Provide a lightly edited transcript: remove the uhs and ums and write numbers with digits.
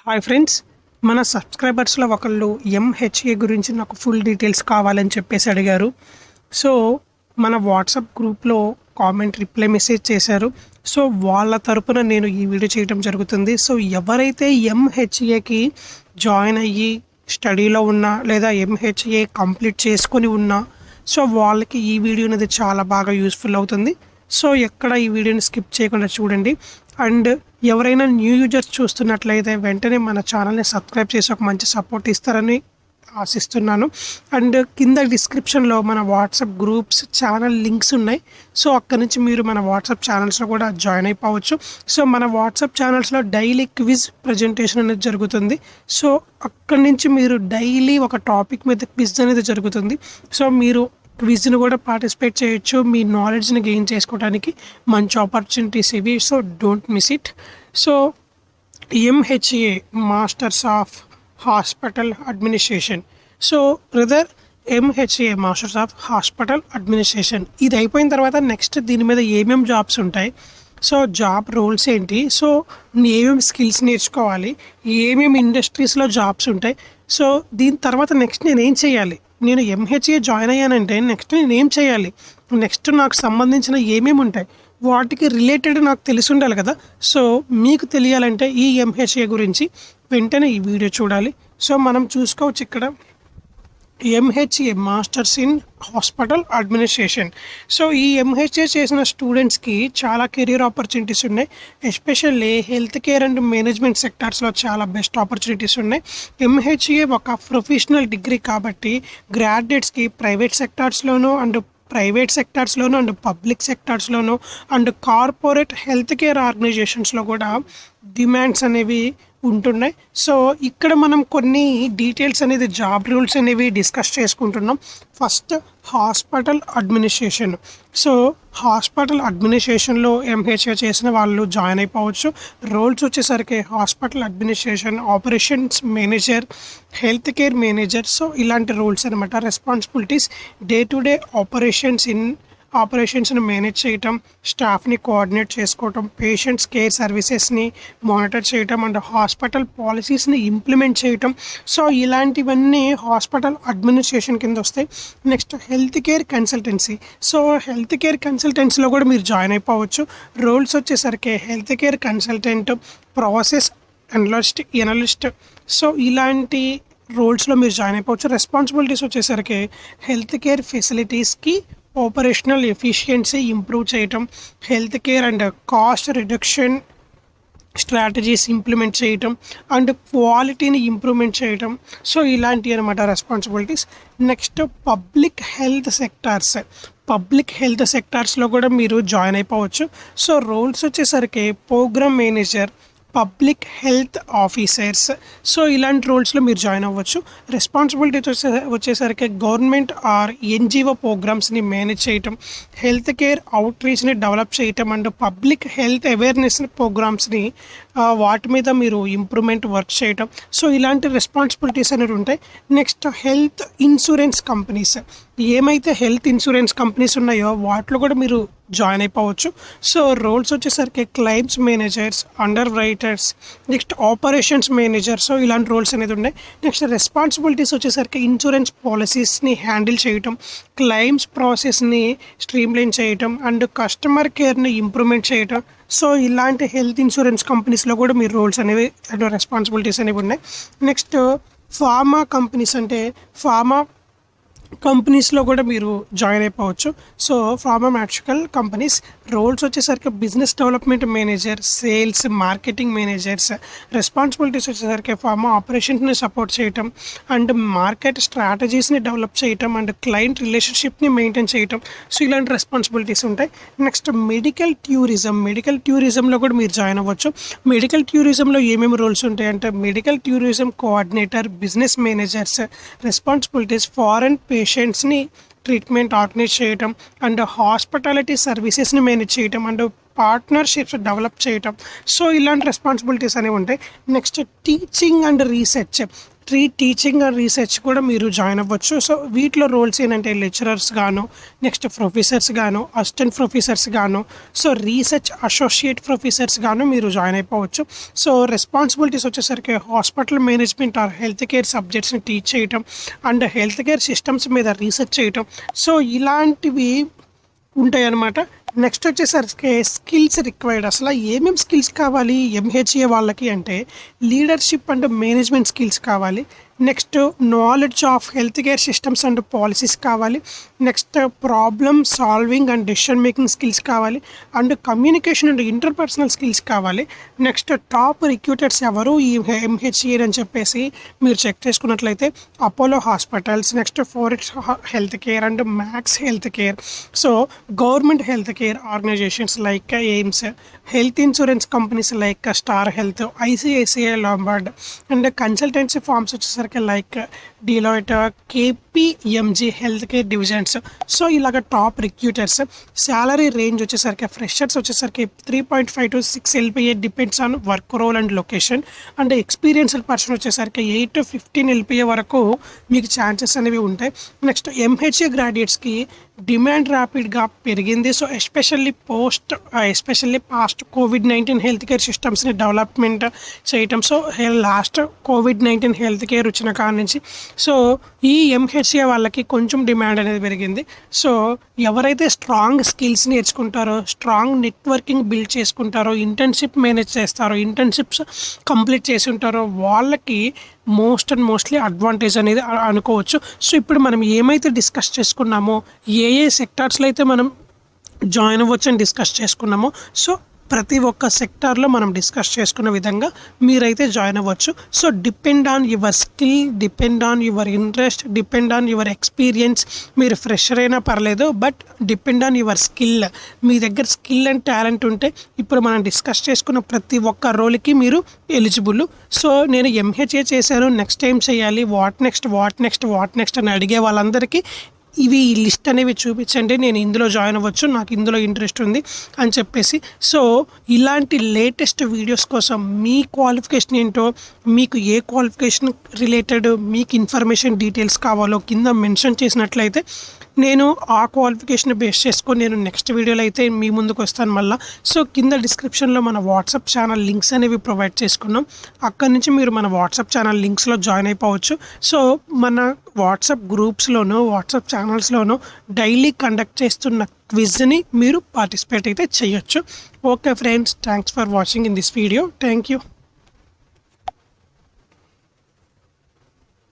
Hi friends, మన సబ్స్క్రైబర్స్లో ఒకళ్ళు MHA గురించి నాకు ఫుల్ డీటెయిల్స్ కావాలని చెప్పేసి అడిగారు. సో మన వాట్సాప్ గ్రూప్లో కామెంట్ రిప్లై మెసేజ్ చేశారు. సో వాళ్ళ తరపున నేను ఈ వీడియో చేయడం జరుగుతుంది. సో ఎవరైతే ఎంహెచ్ఏకి జాయిన్ అయ్యి స్టడీలో ఉన్నా లేదా ఎంహెచ్ఏ కంప్లీట్ చేసుకొని ఉన్నా సో వాళ్ళకి ఈ వీడియో అనేది చాలా బాగా యూస్ఫుల్ అవుతుంది. సో ఎక్కడ ఈ వీడియోని స్కిప్ చేయకుండా చూడండి. అండ్ ఎవరైనా న్యూ యూజర్స్ చూస్తున్నట్లయితే వెంటనే మన ఛానల్ని సబ్స్క్రైబ్ చేసి ఒక మంచి సపోర్ట్ ఇస్తారని ఆశిస్తున్నాను. అండ్ కింద డిస్క్రిప్షన్లో మన వాట్సాప్ గ్రూప్స్ ఛానల్ లింక్స్ ఉన్నాయి. సో అక్కడి నుంచి మీరు మన వాట్సాప్ ఛానల్స్లో కూడా జాయిన్ అయిపోవచ్చు. సో మన వాట్సాప్ ఛానల్స్లో డైలీ క్విజ్ ప్రజెంటేషన్ అనేది జరుగుతుంది. సో అక్కడి నుంచి మీరు డైలీ ఒక టాపిక్ మీద క్విజ్ అనేది జరుగుతుంది. సో మీరు క్విజ్ని కూడా పార్టిసిపేట్ చేయొచ్చు. మీ నాలెడ్జ్ని గెయిన్ చేసుకోవడానికి మంచి ఆపర్చునిటీస్ ఇవి. So don't miss it. So MHA masters of hospital administration. So brother, MHA masters of hospital administration ఇది అయిపోయిన తర్వాత నెక్స్ట్ దీని మీద ఏమేమి జాబ్స్ ఉంటాయి, సో జాబ్ రోల్స్ ఏంటి, సో ఏమేమి స్కిల్స్ నేర్చుకోవాలి, ఏమేమి ఇండస్ట్రీస్లో జాబ్స్ ఉంటాయి, సో దీని తర్వాత నెక్స్ట్ నేను ఏం చేయాలి, నేను ఎంహెచ్ఏ జాయిన్ అయ్యానంటే నెక్స్ట్ నేను ఏం చేయాలి, నెక్స్ట్ నాకు సంబంధించిన ఏమేమి ఉంటాయి, వాటికి రిలేటెడ్ నాకు తెలిసి ఉండాలి కదా. సో మీకు తెలియాలంటే ఈ ఎంహెచ్ఏ గురించి వెంటనే ఈ వీడియో చూడాలి. సో మనం చూసుకోవచ్చు ఇక్కడ MHA masters in hospital administration. So ఈ ఎంహెచ్ఏ చేసిన స్టూడెంట్స్కి చాలా కెరీర్ ఆపర్చునిటీస్ ఉన్నాయి. Especially health care and management సెక్టార్స్లో చాలా బెస్ట్ ఆపర్చునిటీస్ ఉన్నాయి. ఎంహెచ్ఏ ఒక ప్రొఫెషనల్ డిగ్రీ కాబట్టి గ్రాడ్యుయేట్స్కి ప్రైవేట్ సెక్టార్స్లోనూ అండ్ పబ్లిక్ సెక్టార్స్లోనూ అండ్ కార్పొరేట్ హెల్త్ కేర్ ఆర్గనైజేషన్స్లో కూడా డిమాండ్స్ అనేవి ఉంటున్నాయి. సో ఇక్కడ మనం కొన్ని డీటెయిల్స్ అనేది జాబ్ రూల్స్ అనేవి డిస్కస్ చేసుకుంటున్నాం. First hospital administration. So hospital అడ్మినిస్ట్రేషన్లో ఎంహెచ్ఏ చేసిన వాళ్ళు జాయిన్ అయిపోవచ్చు. రోల్స్ వచ్చేసరికి hospital administration, operations manager, health care manager. So ఇలాంటి రోల్స్ అనమాట. రెస్పాన్సిబిలిటీస్ డే టు డే ఆపరేషన్స్ని మేనేజ్ చేయటం, స్టాఫ్ని కోఆర్డినేట్ చేసుకోవటం, పేషెంట్స్ కేర్ సర్వీసెస్ని మానిటర్ చేయటం అండ్ హాస్పిటల్ పాలసీస్ని ఇంప్లిమెంట్ చేయటం. సో ఇలాంటివన్నీ హాస్పిటల్ అడ్మినిస్ట్రేషన్ కింద వస్తాయి. Next health care consultancy. So health care కన్సల్టెన్సీలో కూడా మీరు జాయిన్ అయిపోవచ్చు. రోల్స్ వచ్చేసరికి health care consultant, process analyst. So ఇలాంటి రోల్స్లో మీరు జాయిన్ అయిపోవచ్చు. రెస్పాన్సిబిలిటీస్ వచ్చేసరికి హెల్త్ కేర్ ఫెసిలిటీస్కి ఆపరేషనల్ ఎఫిషియన్సీ ఇంప్రూవ్ చేయటం, health care and cost reduction strategies implement చేయటం అండ్ క్వాలిటీని ఇంప్రూవ్మెంట్ చేయటం. సో ఇలాంటివి అనమాట రెస్పాన్సిబిలిటీస్. నెక్స్ట్ పబ్లిక్ హెల్త్ సెక్టార్స్లో కూడా మీరు జాయిన్ అయిపోవచ్చు. సో రోల్స్ వచ్చేసరికి programme manager, public health officers. So ఇలాంటి రోల్స్లో మీరు జాయిన్ అవ్వచ్చు. రెస్పాన్సిబిలిటీస్ వచ్చేసరికి గవర్నమెంట్ ఆర్ ఎన్జిఓ ప్రోగ్రామ్స్ని మేనేజ్ చేయటం, హెల్త్ కేర్ అవుట్ రీచ్ని డెవలప్ చేయటం అండ్ పబ్లిక్ హెల్త్ అవేర్నెస్ ప్రోగ్రామ్స్ని వాటి మీద మీరు ఇంప్రూవ్మెంట్ వర్క్ చేయటం. సో ఇలాంటి రెస్పాన్సిబిలిటీస్ అనేవి ఉంటాయి. Next health insurance companies. ఏమైతే హెల్త్ ఇన్సూరెన్స్ కంపెనీస్ ఉన్నాయో వాటిలో కూడా మీరు జాయిన్ అయిపోవచ్చు. సో రోల్స్ వచ్చేసరికి claims managers, underwriters, next operations manager. So ఇలాంటి రోల్స్ అనేది ఉన్నాయి. నెక్స్ట్ రెస్పాన్సిబిలిటీస్ వచ్చేసరికి ఇన్సూరెన్స్ పాలసీస్ని హ్యాండిల్ చేయటం, క్లైమ్స్ ప్రాసెస్ని స్ట్రీమ్లైన్ చేయటం అండ్ కస్టమర్ కేర్ని ఇంప్రూవ్మెంట్ చేయటం. సో ఇలాంటి హెల్త్ ఇన్సూరెన్స్ కంపెనీస్లో కూడా మీరు రోల్స్ అనేవి రెస్పాన్సిబిలిటీస్ అనేవి ఉన్నాయి. నెక్స్ట్ ఫార్మా కంపెనీస్లో కూడా మీరు జాయిన్ అయిపోవచ్చు. సో ఫార్మాస్యూటికల్ కంపెనీస్ రోల్స్ వచ్చేసరికి business development manager, sales, marketing managers. Responsibilities వచ్చేసరికి ఫార్మా ఆపరేషన్స్ని సపోర్ట్ చేయటం అండ్ మార్కెట్ స్ట్రాటజీస్ని డెవలప్ చేయటం అండ్ క్లయింట్ రిలేషన్షిప్ని మెయింటైన్ చేయటం. సో ఇలాంటి రెస్పాన్సిబిలిటీస్ ఉంటాయి. నెక్స్ట్ మెడికల్ టూరిజంలో కూడా మీరు జాయిన్ అవ్వచ్చు. మెడికల్ టూరిజంలో ఏమేమి రోల్స్ ఉంటాయి అంటే medical tourism coordinator, business managers. Responsibilities foreign పేషెంట్స్ని ట్రీట్మెంట్ ఆర్గనైజ్ చేయటం అండ్ హాస్పిటాలిటీ సర్వీసెస్ని మేనేజ్ చేయటం అండ్ పార్ట్నర్షిప్స్ డెవలప్ చేయటం. సో ఇలాంటి రెస్పాన్సిబిలిటీస్ అనేవి ఉంటాయి. నెక్స్ట్ టీచింగ్ అండ్ రీసెర్చ్ కూడా మీరు జాయిన్ అవ్వచ్చు. సో వీటిలో రోల్స్ ఏంటంటే లెక్చరర్స్ గాను, నెక్స్ట్ ప్రొఫెసర్స్ గాను, అసిస్టెంట్ ప్రొఫెసర్స్ గాను, సో రీసెర్చ్ అసోసియేట్ ప్రొఫెసర్స్ గాను మీరు జాయిన్ అయిపోవచ్చు. సో రెస్పాన్సిబిలిటీస్ వచ్చేసరికి hospital management or health care సబ్జెక్ట్స్ని టీచ్ చేయటం అండ్ హెల్త్ కేర్ సిస్టమ్స్ మీద రీసెర్చ్ చేయటం. సో ఇలాంటివి ఉంటాయి అన్నమాట. నెక్స్ట్ వచ్చేసరికి స్కిల్స్ రిక్వైర్డ్. అసలు ఏమేమి స్కిల్స్ కావాలి ఎంహెచ్ఏ వాళ్ళకి అంటే లీడర్షిప్ అండ్ మేనేజ్మెంట్ స్కిల్స్ కావాలి. Next knowledge of health care systems and policies కావాలి. Next problem solving and decision making skills కావాలి. And communication and interpersonal skills కావాలి. నెక్స్ట్ టాప్ రిక్రూటర్స్ ఎవరు ఈ ఎంహెచ్ఏ అని చెప్పేసి మీరు చెక్ చేసుకున్నట్లయితే Apollo hospitals, next Fortis health care and Max health care. So government health care organisations like AIIMS, health insurance companies like Star Health, ICICI Lombard and consultancy forms వచ్చేసరికి like Deloitte, KPMG health care divisions. So ఇలాగ top recruiters. Salary range వచ్చేసరికి freshers వచ్చేసరికి 3.5 to 6 LPA depends on work role and location. And experienced person వచ్చేసరికి 8 to 15 LPA వరకు మీకు chances అనేవి ఉంటాయి. Next MHA గ్రాడ్యుయేట్స్కి డిమాండ్ ర్యాపిడ్గా పెరిగింది. So especially past COVID-19 health care సిస్టమ్స్ని డెవలప్మెంట్ చేయటం. So last COVID-19 health care వచ్చిన కాడ నుంచి సో ఈ ఎంహెచ్ఏ వాళ్ళకి కొంచెం డిమాండ్ అనేది పెరిగింది. సో ఎవరైతే స్ట్రాంగ్ స్కిల్స్ నేర్చుకుంటారో, స్ట్రాంగ్ నెట్వర్కింగ్ బిల్డ్ చేసుకుంటారో, ఇంటర్న్షిప్ మేనేజ్ చేస్తారో, ఇంటర్న్షిప్స్ కంప్లీట్ చేసి ఉంటారో వాళ్ళకి మోస్ట్లీ అడ్వాంటేజ్ అనేది అనుకోవచ్చు. సో ఇప్పుడు మనం ఏమైతే డిస్కస్ చేసుకున్నామో, ఏ సెక్టార్స్లో అయితే మనం జాయిన్ అవ్వచ్చు అని డిస్కస్ చేసుకున్నామో, సో ప్రతి ఒక్క సెక్టార్లో మనం డిస్కస్ చేసుకున్న విధంగా మీరైతే జాయిన్ అవ్వచ్చు. So depend on your skill, depend on your interest, depend on your experience. మీరు ఫ్రెషర్ అయినా పర్లేదు, but depend on your skill. మీ దగ్గర స్కిల్ అండ్ టాలెంట్ ఉంటే ఇప్పుడు మనం డిస్కస్ చేసుకున్న ప్రతి ఒక్క రోల్కి మీరు ఎలిజిబుల్. సో నేను ఎంహెచ్ఏ చేశాను, నెక్స్ట్ ఏం చేయాలి, వాట్ నెక్స్ట్ అని అడిగే వాళ్ళందరికీ ఇవి లిస్ట్ అనేవి చూపించండి, నేను ఇందులో జాయిన్ అవ్వచ్చు, నాకు ఇందులో ఇంట్రెస్ట్ ఉంది అని చెప్పేసి. సో ఇలాంటి లేటెస్ట్ వీడియోస్ కోసం మీ క్వాలిఫికేషన్ ఏంటో, మీకు ఏ క్వాలిఫికేషన్ రిలేటెడ్ మీకు ఇన్ఫర్మేషన్ డీటెయిల్స్ కావాలో కింద మెన్షన్ చేసినట్లయితే నేను ఆ క్వాలిఫికేషన్ బేస్ చేసుకొని నేను నెక్స్ట్ వీడియోలో అయితే మీ ముందుకు వస్తాను మళ్ళీ. సో కింద డిస్క్రిప్షన్లో మన వాట్సాప్ ఛానల్ లింక్స్ అనేవి ప్రొవైడ్ చేసుకున్నాం. అక్కడి నుంచి మీరు మన వాట్సాప్ ఛానల్ లింక్స్లో జాయిన్ అయిపోవచ్చు. సో మన వాట్సాప్ గ్రూప్స్లోనూ వాట్సాప్ ఛానల్స్లోనూ డైలీ కండక్ట్ చేస్తున్న క్విజ్ని మీరు పార్టిసిపేట్ అయితే చేయొచ్చు. Okay friends, thanks for watching in this video. Thank you.